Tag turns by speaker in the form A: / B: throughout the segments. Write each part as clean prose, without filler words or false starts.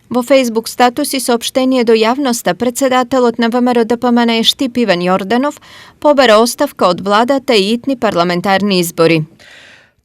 A: Во Facebook статус и сообщение до јавноста, председателот на ВМРО ДПМН Штип Иван Јорданов побара оставка од владата и итни парламентарни избори.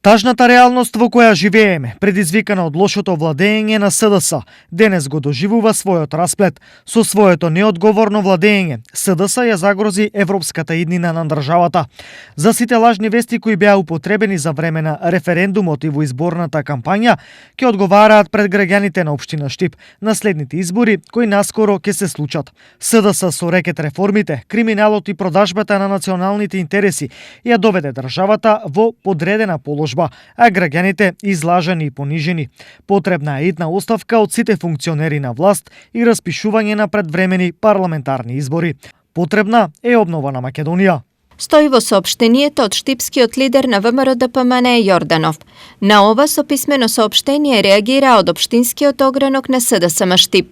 B: Тажната реалност во која живееме, предизвикана од лошото владење на СДС, денес го доживува својот расплет. Со своето неодговорно владење, СДС ја загрози европската иднина на државата. За сите лажни вести кои беа употребени за време на референдумот и во изборната кампања, ќе одговараат пред граѓаните на општина Штип на следните избори кои наскоро ќе се случат. СДС со рекет реформите, криминалот и продажбата на националните интереси ја доведе државата во подредена положба, а граѓаните излажени и понижени. Потребна е итна оставка од сите функционери на власт и распишување на предвремени парламентарни избори. Потребна е обнова на Македонија.
A: Стои во соопштенијето од штипскиот лидер на ВМРО ДПМН Јорданов. На ова со писмено соопштение реагира од општинскиот огранок на СДСМ Штип.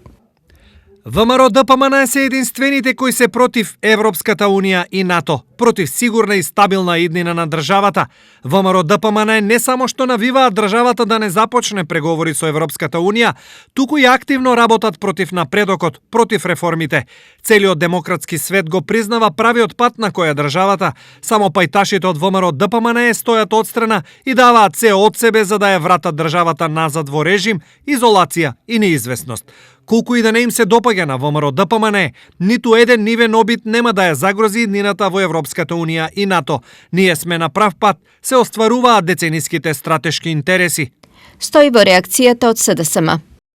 C: ВМРО ДПМН се единствените кои се против Европската Унија и НАТО, против сигурна и стабилна иднина на државата. ВМРО ДПМН не само што навиваат државата да не започне преговори со Европската Унија, туку и активно работат против напредокот, против реформите. Целиот демократски свет го признава правиот пат на која државата, само пајташите од ВМРО ДПМН стојат одстрана и даваат се од себе за да ја вратат државата назад во режим, изолација и неизвестност. Колку и да не им се допаѓа на ВМРО ДПМН, ниту еден нивен обид нема да ја загрози иднината во Европската Унија и НАТО. Ние сме на прав пат, се остваруваат децениските стратешки интереси.
A: Стои во реакцијата од СДСМ.